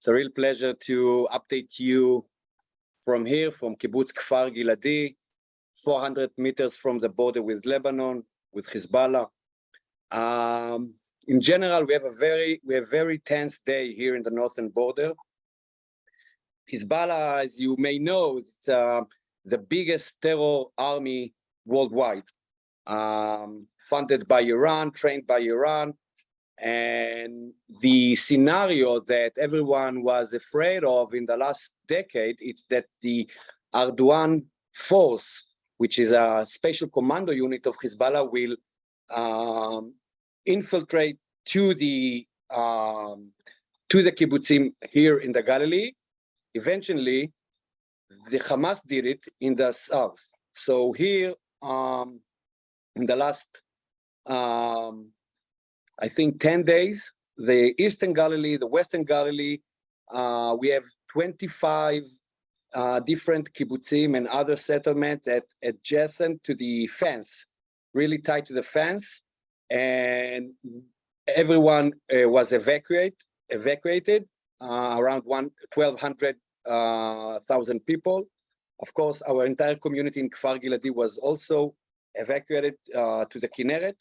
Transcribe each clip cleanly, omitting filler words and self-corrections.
It's a real pleasure to update you from here, from Kibbutz Kfar Giladi, 400 meters from the border with Lebanon, with Hezbollah. In general, we have a very tense day here in the northern border. Hezbollah, as you may know, it's the biggest terror army worldwide, funded by Iran, trained by Iran. And the scenario that everyone was afraid of in the last decade is that the Ardoan force, which is a special commando unit of Hezbollah, will infiltrate to the kibbutzim here in the Galilee. Eventually, the Hamas did it in the south. So here, in the last, I think 10 days, the Eastern Galilee, the Western Galilee, we have 25 different kibbutzim and other settlements adjacent to the fence, really tied to the fence, and everyone was evacuated, around 1,200 people. Of course, our entire community in Kfar Giladi was also evacuated to the Kinneret.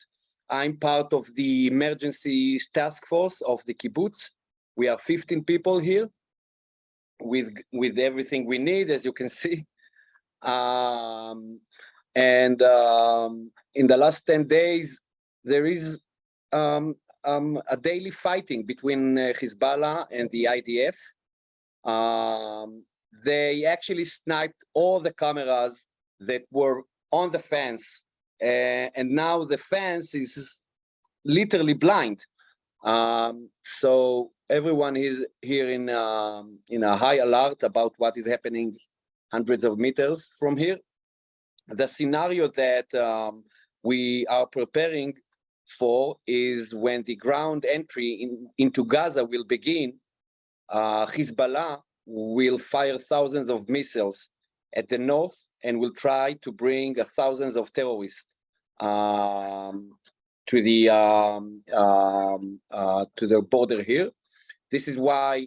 I'm part of the emergency task force of the kibbutz. We are 15 people here with everything we need, as you can see. In the last 10 days, there is a daily fighting between Hezbollah and the IDF. They actually sniped all the cameras that were on the fence, and now the fence is literally blind. So everyone is here in a high alert about what is happening hundreds of meters from here. The scenario that we are preparing for is when the ground entry into Gaza will begin. Hezbollah will fire thousands of missiles at the north and will try to bring thousands of terrorists to the border here. This is why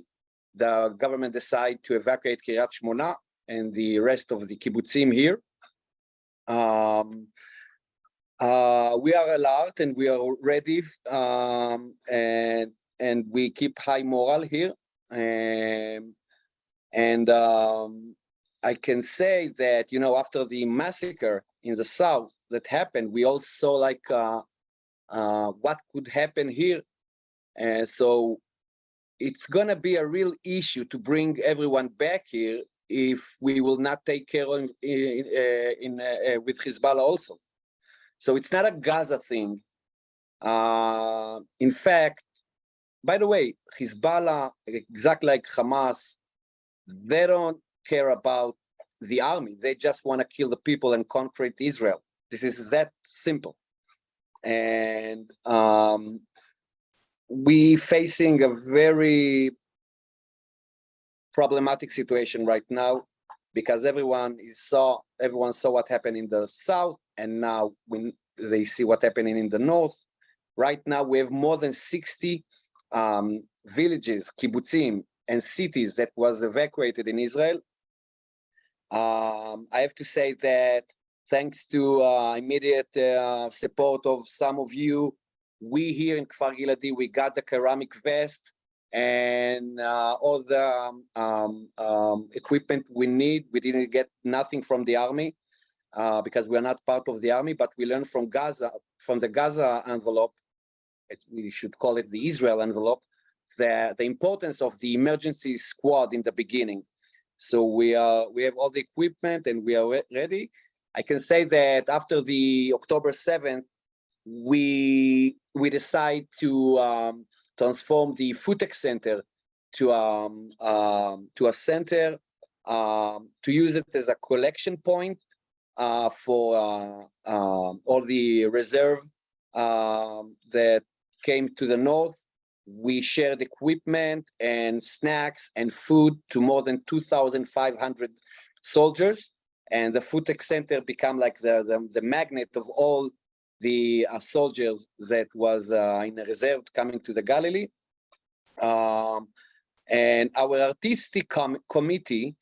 the government decided to evacuate Kiryat Shmona and the rest of the kibbutzim here. We are alert and we are ready, and we keep high morale here. I can say that, you know, after the massacre in the south that happened, we all saw like what could happen here. So it's gonna be a real issue to bring everyone back here if we will not take care of with Hezbollah also. So it's not a Gaza thing. In fact, by the way, Hezbollah, exactly like Hamas, they don't care about the army. They just want to kill the people and conquer Israel. This is that simple. And we facing a very problematic situation right now because everyone saw what happened in the south, and now when they see what happening in the north. Right now we have more than 60 villages, kibbutzim, and cities that was evacuated in Israel. I have to say that thanks to immediate support of some of you, we here in Kfar Giladi, we got the ceramic vest and all the equipment we need. We didn't get nothing from the army because we are not part of the army, but we learned from Gaza, from the Gaza envelope, we should call it the Israel envelope, the importance of the emergency squad in the beginning. So we have all the equipment and we are ready. I can say that after the October 7th, we decide to transform the Futek Center to a center to use it as a collection point for all the reserve that came to the north. We shared equipment and snacks and food to more than 2,500 soldiers, and the Futek Center became like the magnet of all the soldiers that was in a reserve coming to the Galilee. And our artistic committee,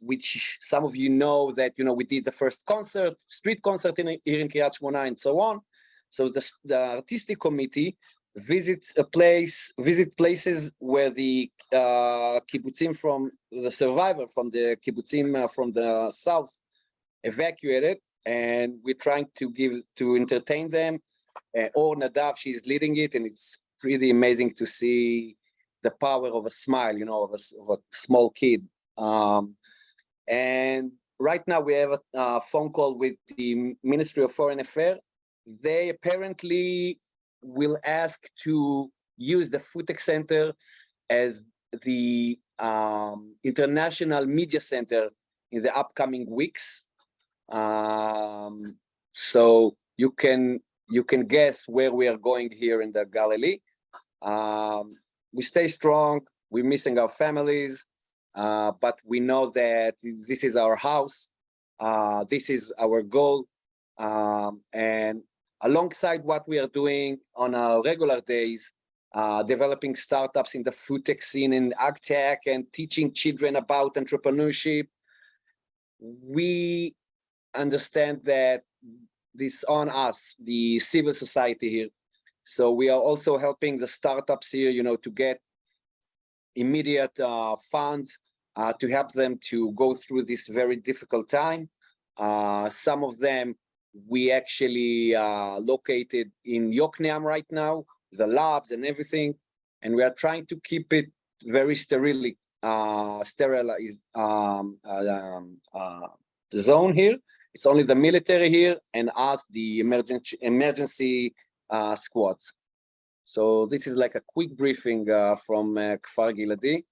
which some of you know that, we did the first concert, street concert here in Kiryat Shmona and so on. So the artistic committee visit places where the kibbutzim from the survivor from the kibbutzim from the south evacuated, and we're trying to entertain them. Or Nadav, she's leading it, and it's pretty amazing to see the power of a smile, of a small kid. And right now we have a phone call with the Ministry of Foreign Affairs. They apparently will ask to use the Futek Center as the international media center in the upcoming weeks. So you can guess where we are going here in the Galilee. We stay strong. We're missing our families, but we know that this is our house. This is our goal, and alongside what we are doing on our regular days, developing startups in the food tech scene, in ag tech, and teaching children about entrepreneurship, we understand that this on us, the civil society here. So we are also helping the startups here, to get immediate funds to help them to go through this very difficult time. Some of them we actually located in Yokneam right now, the labs and everything, and we are trying to keep it very sterile zone here. It's only the military here and us, the emergency squads. So this is like a quick briefing from Kfar Giladi.